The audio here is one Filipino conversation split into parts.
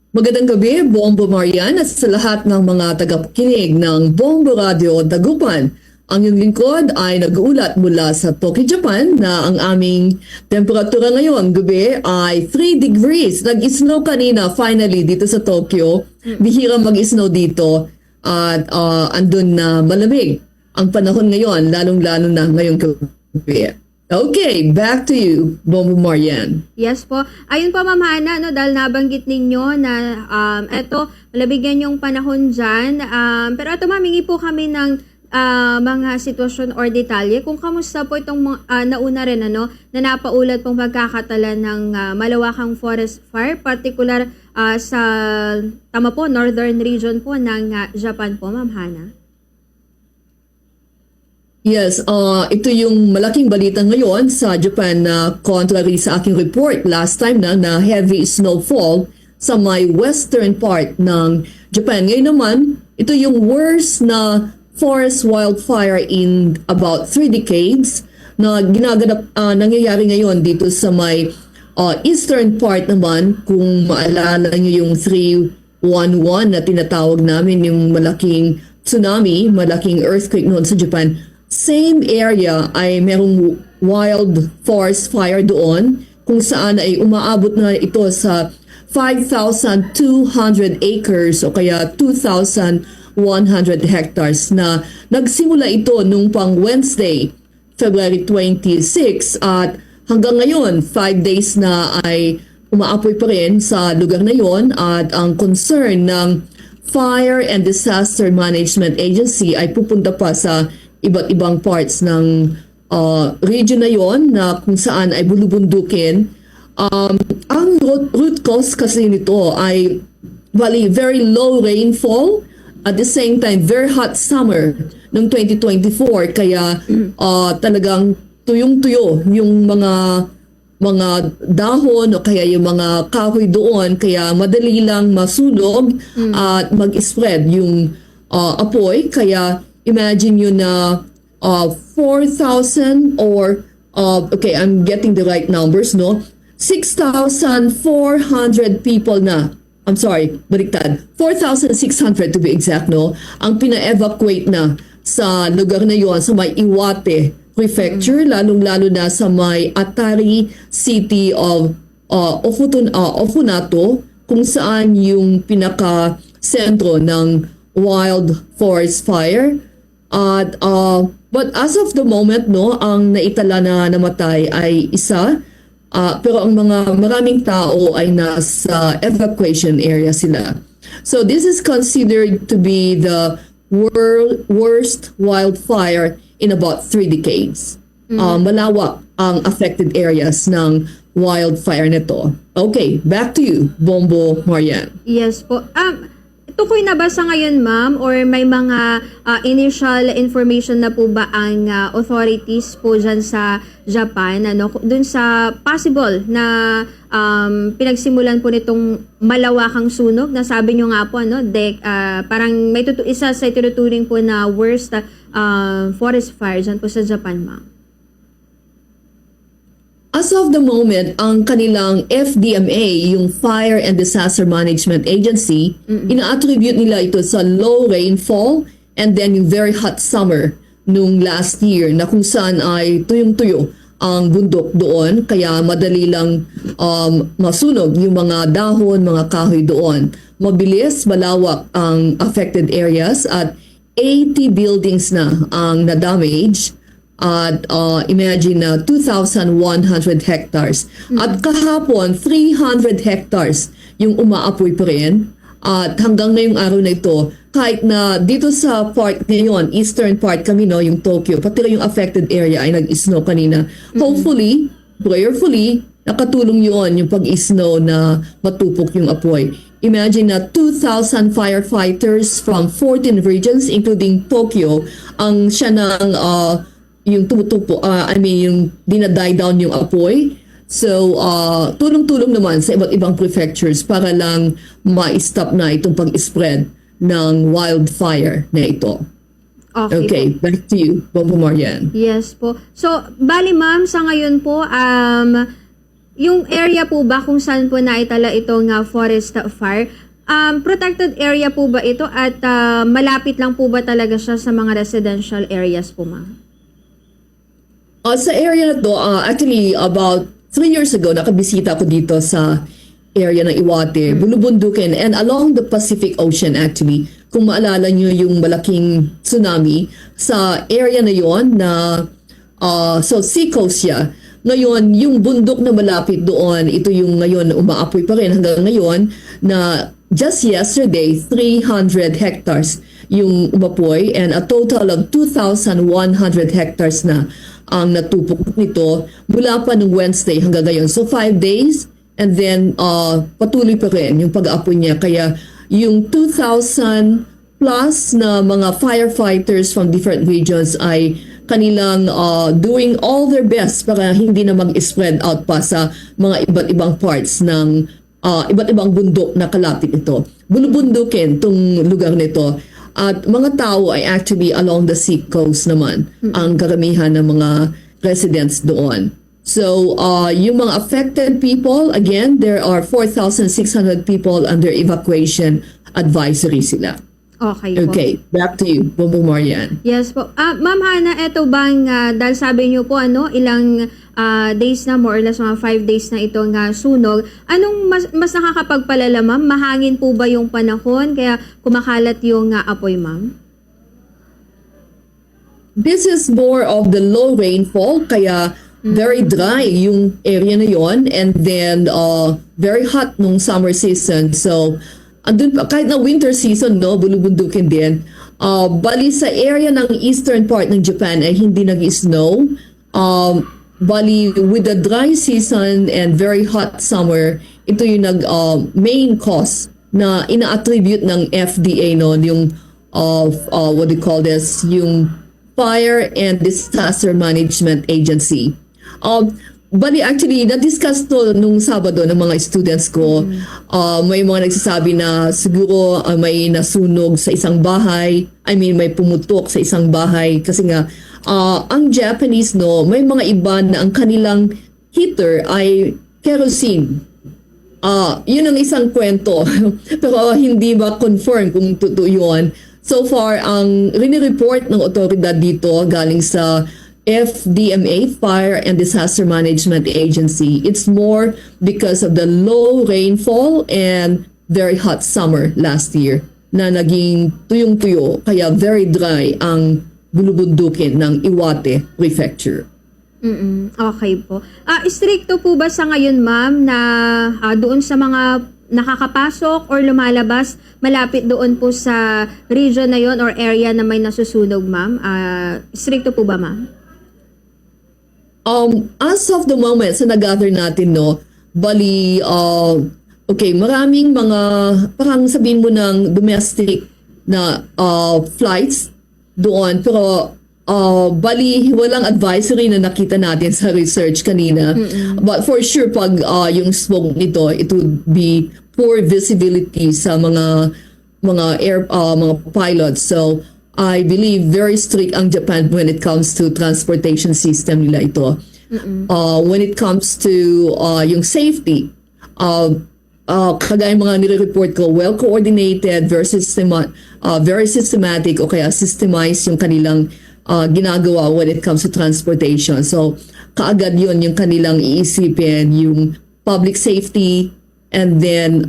Magandang gabi, Bombo Marian at sa lahat ng mga tagapakinig ng Bombo Radio Dagupan. Ang iyong lingkod ay nag-uulat mula sa Tokyo, Japan na ang aming temperatura ngayon gabi ay 3 degrees. Nag-snow kanina finally dito sa Tokyo. Bihira mag-snow dito at andun na malamig ang panahon ngayon, lalong-lalo na ngayong gabi. Okay, back to you, Bombo Marian. Yes po. Ayun po, Ma'am Hana, no, dahil nabanggit ninyo na eto, malabigyan yung panahon dyan. Pero ito, Ma'am, hingi po kami ng mga sitwasyon or detalye. Kung kamusta po itong nauna rin, na napaulat pong pagkakatala ng malawakang forest fire, particular sa, tama po, northern region po ng Japan po, Ma'am Hana. Yes, ito yung malaking balita ngayon sa Japan na contrary sa aking report last time na heavy snowfall sa may western part ng Japan. Ngayon naman, ito yung worst na forest wildfire in about 3 decades na nangyayari ngayon dito sa may eastern part naman. Kung maalala nyo yung 311 na tinatawag namin, yung malaking tsunami, malaking earthquake noon sa Japan. Same area ay merong wild forest fire doon kung saan ay umaabot na ito sa 5,200 acres o kaya 2,100 hectares na nagsimula ito nung pang Wednesday, February 26 at hanggang ngayon 5 days na ay umaapoy pa rin sa lugar na yon at ang concern ng Fire and Disaster Management Agency ay pupunta pa sa iba't ibang parts ng region na yon na kung saan ay bulubundukin. Ang root cause kasi nito ay very low rainfall at the same time very hot summer ng 2024 kaya talagang tuyong-tuyo yung mga dahon o kaya yung mga kahoy doon kaya madali lang masunog at mag-spread yung apoy kaya imagine yun na 4,000 or, okay, I'm getting the right numbers, no? 6,400 people na, I'm sorry, baliktad, 4,600 to be exact, no? Ang pina-evacuate na sa lugar na yon sa may Iwate Prefecture, lalong-lalo na sa may Atari City of Ofunato, kung saan yung pinaka-sentro ng wild forest fire. But as of the moment, no, ang naitala na namatay ay isa. Pero ang maraming tao ay nasa evacuation area sila. So this is considered to be the worst wildfire in about 3 decades. Malawak ang affected areas ng wildfire nito. Okay, back to you, Bombo Marian. Yes po. Tukoy na ba sa ngayon, ma'am, or may mga initial information na po ba ang authorities po dyan sa Japan, dun sa possible na pinagsimulan po nitong malawakang sunog na sabi nyo nga po, parang may isa sa itinuturing po na worst forest fire dyan po sa Japan, ma'am? As of the moment, ang kanilang FDMA, yung Fire and Disaster Management Agency, ina-attribute nila ito sa low rainfall and then yung very hot summer nung last year na kung saan ay tuyong-tuyo ang bundok doon kaya madali lang masunog yung mga dahon, mga kahoy doon. Mabilis, malawak ang affected areas at 80 buildings na ang na-damage. At imagine na 2,100 hectares. At kahapon, 300 hectares yung umaapoy pa rin. At hanggang ngayong araw na ito, kahit na dito sa part ngayon, eastern part kami, yung Tokyo, pati rin yung affected area ay nag-snow kanina. Hopefully, prayerfully, nakatulong yun yung pag-snow na matupok yung apoy. Imagine na 2,000 firefighters from 14 regions, including Tokyo, ang siya ng yung tumutupo, yung dinaday down yung apoy. So, tulong-tulong naman sa iba't ibang prefectures para lang ma-stop na itong pag-spread ng wildfire na ito. Okay, back to you, Bombo Marian. Yes po. So, bali ma'am, sa ngayon po, yung area po ba kung saan po naitala itong forest fire, protected area po ba ito at malapit lang po ba talaga siya sa mga residential areas po, ma'am? Sa area na to, actually about 3 years ago, nakabisita ko dito sa area ng Iwate, Bulubundukin, and along the Pacific Ocean actually. Kung maalala nyo yung malaking tsunami sa area na yon na so seacoast siya. Ngayon, yung bundok na malapit doon, ito yung ngayon umaapoy pa rin hanggang ngayon na just yesterday, 300 hectares yung umapoy and a total of 2,100 hectares na ang natupok nito mula pa nung Wednesday hanggang ngayon. So 5 days and then patuloy pa rin yung pag-aapoy niya. Kaya yung 2,000 plus na mga firefighters from different regions ay kanilang doing all their best para hindi na mag-spread out pa sa mga iba't ibang parts ng iba't ibang bundok na kalapit ito. Bulubundukin tong lugar nito. At mga tao ay actually along the sea coast naman ang karamihan ng mga residents doon. So, yung mga affected people, again, there are 4,600 people under evacuation advisory sila. Okay po. Okay, back to you, Bombo Marian. Yes po. Ma'am Hana, eto bang, dahil sabi niyo po, ilang days na, more or less mga 5 days na itong sunog, anong mas nakakapagpalala, ma'am? Mahangin po ba yung panahon, kaya kumakalat yung apoy, ma'am? This is more of the low rainfall, kaya very dry yung area na yon, and then very hot nung summer season. So, andun pa, kahit na winter season, no, bulubundukin din. Bali sa area ng eastern part ng Japan ay hindi nag-snow. Bali with the dry season and very hot summer, ito yung main cause na ina-attribute ng FDA noon, yung what do you call this, yung Fire and Disaster Management Agency. Bali, actually, na-discuss to nung Sabado ng mga students ko. May mga nagsasabi na siguro may nasunog sa isang bahay. I mean, may pumutok sa isang bahay. Kasi nga, ang Japanese, no, may mga iba na ang kanilang heater ay kerosene. Yun ang isang kwento. Pero hindi ba confirm kung totoo yun. So far, ang rinireport ng otoridad dito galing sa FDMA, Fire and Disaster Management Agency. It's more because of the low rainfall and very hot summer last year na naging tuyong-tuyo, kaya very dry ang bulubundukin ng Iwate Prefecture. Okay po. Stricto po ba sa ngayon, ma'am, na doon sa mga nakakapasok or lumalabas malapit doon po sa region na yon or area na may nasusunog, ma'am? Stricto po ba, ma'am? As of the moment, sa nag-gather natin, no, bali, okay, maraming mga, parang sabihin mo ng domestic na flights doon, pero bali, walang advisory na nakita natin sa research kanina. But for sure, pag yung smoke nito, it would be poor visibility sa mga mga pilots. So, I believe very strict ang Japan when it comes to transportation system nila ito. When it comes to yung safety, kagaya mga nire-report ko, well-coordinated versus very systematic o kaya systemized yung kanilang ginagawa when it comes to transportation. So, kaagad yun yung kanilang iisipin, yung public safety, and then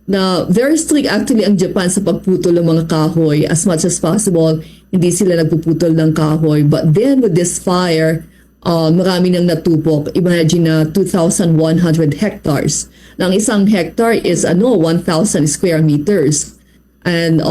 na very strict actually ang Japan sa pagputol ng mga kahoy. As much as possible, hindi sila nagpuputol ng kahoy. But then with this fire, marami nang natupok. Imagine na 2,100 hectares. Ang isang hectare is 1,000 square meters. And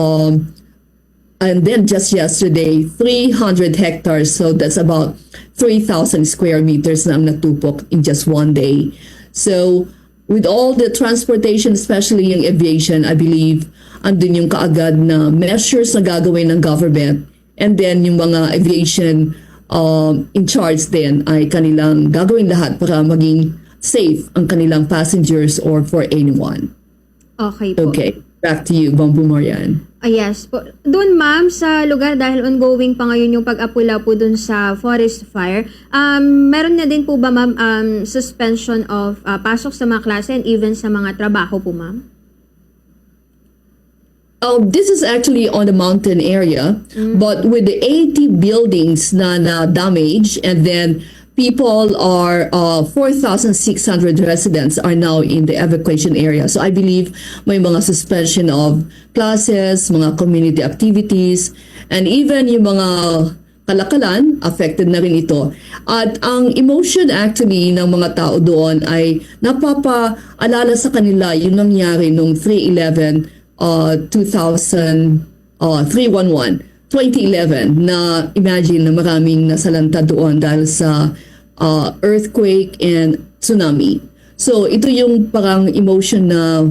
then just yesterday, 300 hectares. So that's about 3,000 square meters na ang natupok in just one day. So with all the transportation, especially yung aviation, I believe, andun yung kaagad na measures na gagawin ng government. And then yung mga aviation in charge din ay kanilang gagawin lahat para maging safe ang kanilang passengers or for anyone. Okay po. Okay, back to you, Bombo Marian. Yes po. Doon ma'am, sa lugar dahil ongoing pa ngayon yung pag-apula po doon sa forest fire, meron na din po ba ma'am suspension of pasok sa mga klase and even sa mga trabaho po ma'am? This is actually on the mountain area, but with the 80 buildings na damage, and then people are 4,600 residents are now in the evacuation area. So I believe may mga suspension of classes, mga community activities, and even yung mga kalakalan, affected na rin ito. At ang emotion actually ng mga tao doon ay napapaalala sa kanila yung nangyari nung 3/11, 2011 na imagine na maraming nasalanta doon dahil sa earthquake and tsunami. So ito yung parang emotion na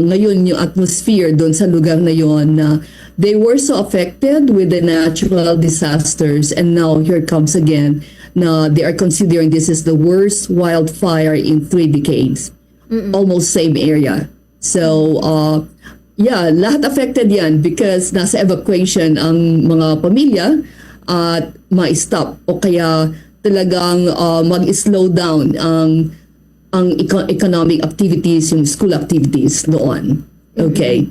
ngayon yung atmosphere doon sa lugar na yon na they were so affected with the natural disasters, and now here comes again na they are considering this is the worst wildfire in 3 decades. Almost same area. So yeah, lahat affected yan because nasa evacuation ang mga pamilya at ma-stop o kaya talagang mag-slow down ang economic activities, yung school activities doon. Okay.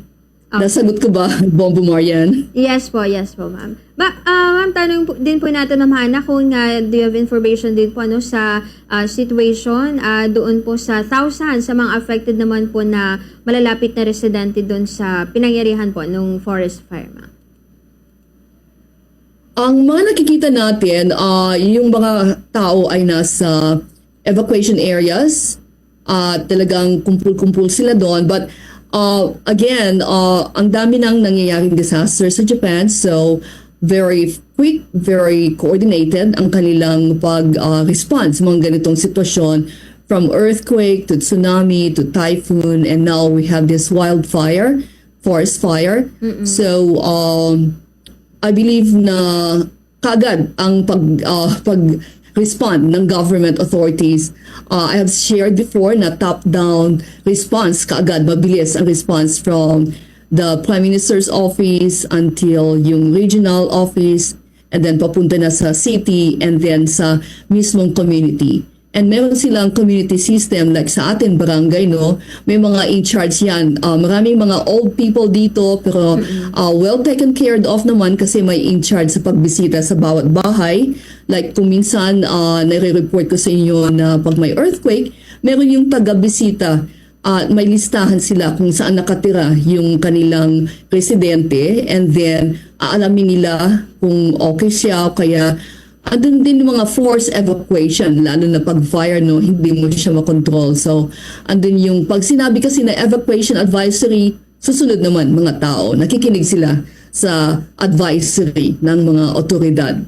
Nasagot ko ba, Bombo Marian? Yes po, ma'am. Ma'am, tanong din po natin, Ma'am Hana, kung do you have information din po sa situation doon po sa thousands sa mga affected naman po na malalapit na residente doon sa pinangyarihan po nung forest fire, ma'am? Ang mga nakikita natin, yung mga tao ay nasa evacuation areas, talagang kumpul-kumpul sila doon, but again, ang dami nang nangyayaring disaster sa Japan, so very quick, very coordinated ang kanilang pag-response sa mga ganitong sitwasyon, from earthquake to tsunami to typhoon, and now we have this wildfire, forest fire. So I believe na kagad ang pag-respond ng government authorities. I have shared before na top-down response, kaagad, mabilis ang response from the Prime Minister's office until yung regional office, and then papunta na sa city, and then sa mismong community. And meron silang community system like sa atin, barangay, no? May mga in-charge yan. Maraming mga old people dito, pero well taken care of naman kasi may in-charge sa pagbisita sa bawat bahay. Like kung minsan, nare-report ko sa inyo na pag may earthquake, meron yung taga-bisita at may listahan sila kung saan nakatira yung kanilang residente, and then aalamin nila kung okay siya o kaya andun din mga forced evacuation, lalo na pag fire, no, hindi mo siya makontrol. So, andun yung, pag sinabi kasi na evacuation advisory, susunod naman mga tao, nakikinig sila sa advisory ng mga otoridad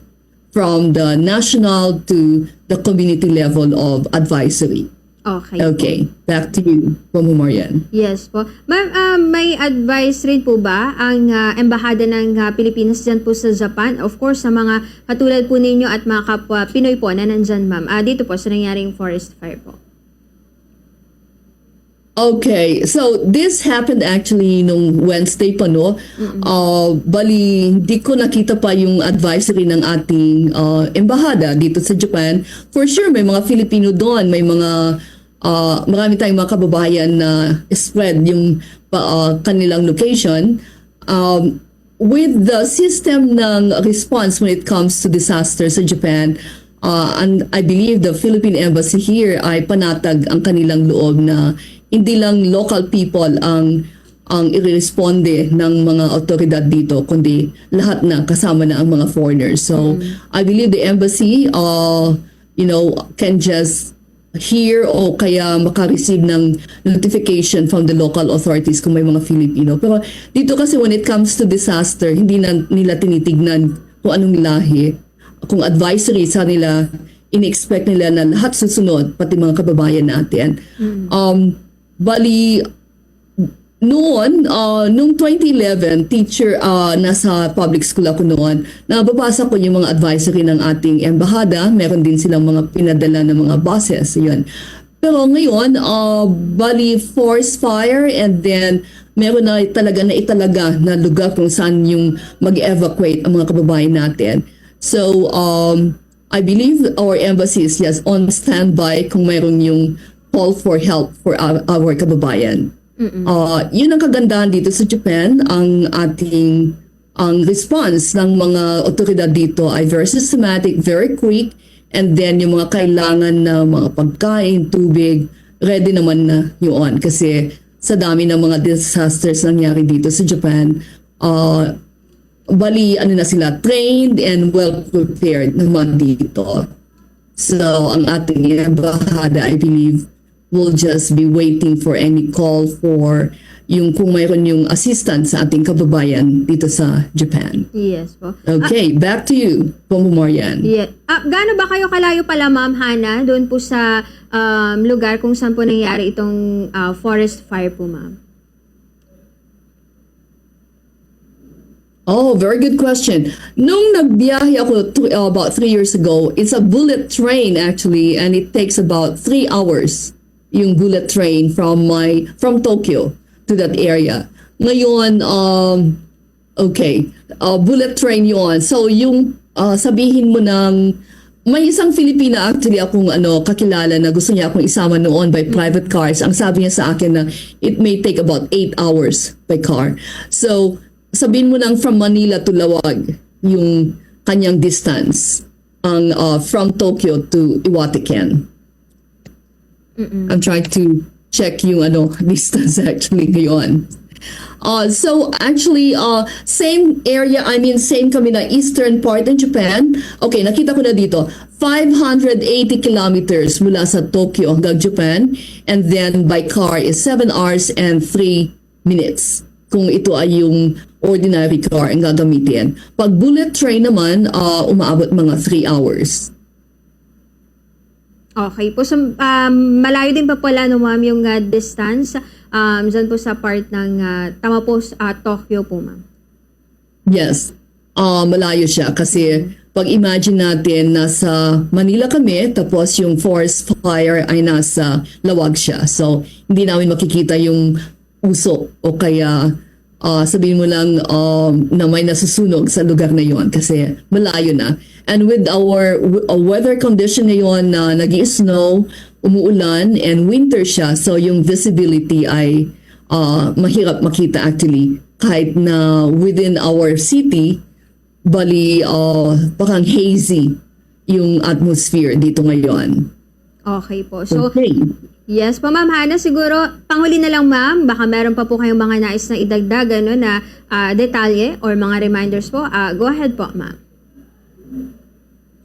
from the national to the community level of advisory. Okay, back to you, Bombo Marian. Yes po. Ma'am, may advice rin po ba ang embahada ng Pilipinas dyan po sa Japan? Of course, sa mga katulad po ninyo at mga kapwa Pinoy po na nandyan, ma'am. Dito po sa nangyaring forest fire po. Okay, so this happened actually nung Wednesday pa, no? Bali, hindi ko nakita pa yung advisory ng ating embahada dito sa Japan. For sure, may mga Filipino doon, may mga marami tayong mga kababayan na spread yung kanilang location. With the system ng response when it comes to disaster sa Japan, and I believe the Philippine Embassy here ay panatag ang kanilang loob na hindi lang local people ang i-responde ng mga otoridad dito, kundi lahat na kasama na ang mga foreigners. So I believe the embassy can just hear o kaya makareceive ng notification from the local authorities kung may mga Filipino. Pero dito kasi when it comes to disaster, hindi na nila tinitignan kung anong lahi. Kung advisory sa nila, in-expect nila na lahat susunod, pati mga kababayan natin. Bali, noon, nung 2011, teacher, nasa public school ako noon, nababasa ko yung mga advisory ng ating embahada. Meron din silang mga pinadala ng mga buses. Yun. Pero ngayon, bali forest fire and then meron na talaga na italaga na lugar kung saan yung mag-evacuate ang mga kababayan natin. So, I believe our embassy is yes on standby kung meron yung call for help for our kababayan. Yun ang kagandahan dito sa Japan, ang response ng mga otoridad dito ay very systematic, very quick, and then yung mga kailangan na mga pagkain, tubig, ready naman na yun. Kasi sa dami ng mga disasters nangyari dito sa Japan, bali ano na sila, trained and well prepared naman dito. So ang ating embahada, I believe, will just be waiting for any call for yung kung mayroon yung assistance sa ating kababayan dito sa Japan. Yes po. Okay, back to you, Bombo Marian. Yeah. Gaano ba kayo kalayo pala, Ma'am Hana, doon po sa lugar kung saan po nangyari itong forest fire po, Ma'am? Oh, very good question. Nung nagbiyahe ako about 3 years ago, it's a bullet train actually, and it takes about 3 hours yung bullet train from Tokyo to that area. Ngayon, okay, bullet train yon. So yung sabihin mo ng may isang Filipina actually akong kakilala na gusto niya akong isama noon by private cars. Ang sabi niya sa akin na it may take about 8 hours by car. So sabihin mo nang from Manila to Lawag yung kanyang distance ang from Tokyo to Iwate-ken. I'm trying to check yung distance actually ngayon. So actually same area, I mean same kami na eastern part ng Japan. Okay, nakita ko na dito 580 kilometers mula sa Tokyo hanggang Japan, and then by car is 7 hours and 3 minutes kung ito ay yung ordinary car ang gagamitin. Pag bullet train naman, umaabot mga 3 hours. Okay po. So, malayo din pa pala, no, Ma'am, yung distance dyan po sa part ng, tama po, Tokyo po, Ma'am. Yes, malayo siya kasi pag imagine natin nasa Manila kami tapos yung forest fire ay nasa Lawag siya. So, hindi namin makikita yung usok o kaya sabihin mo lang na may nasusunog sa lugar na yon kasi malayo na. And with our weather condition na yon na nag-i-snow, umuulan, and winter siya, so yung visibility ay mahirap makita actually kahit na within our city, bali parang hazy yung atmosphere dito ngayon. Okay po. So, Okay. yes po, Ma'am Hana, siguro, panghuli na lang, Ma'am, baka meron pa po kayong mga nais na idagdag, na detalye or mga reminders po. Go ahead po, Ma'am.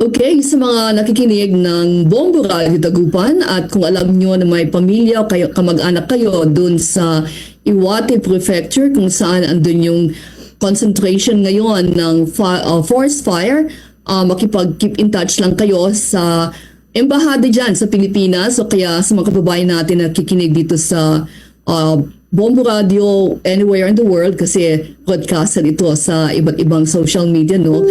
Okay, sa mga nakikinig ng Bombo Radio Dagupan at kung alam nyo na may pamilya o kamag-anak kayo dun sa Iwate Prefecture kung saan andun yung concentration ngayon ng forest fire, makipag-keep in touch lang kayo sa embahada dyan sa Pilipinas o kaya sa mga kababayan natin na kikinig dito sa Bombo Radio anywhere in the world kasi broadcasted ito sa iba't ibang social media, no?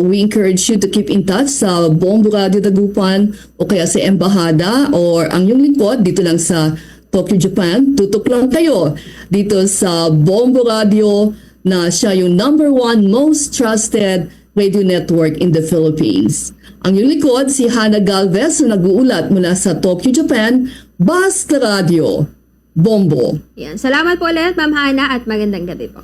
We encourage you to keep in touch sa Bombo Radio Dagupan o kaya sa embahada or ang yung lingkod dito lang sa Tokyo, Japan. Tutok lang kayo dito sa Bombo Radio na siya yung #1 most trusted radio network in the Philippines. Ang yung likod, si Hana Galvez na nag-uulat mula sa Tokyo, Japan, Basta Radio, Bombo. Yan. Salamat po ulit, Ma'am Hana, at magandang gabi po.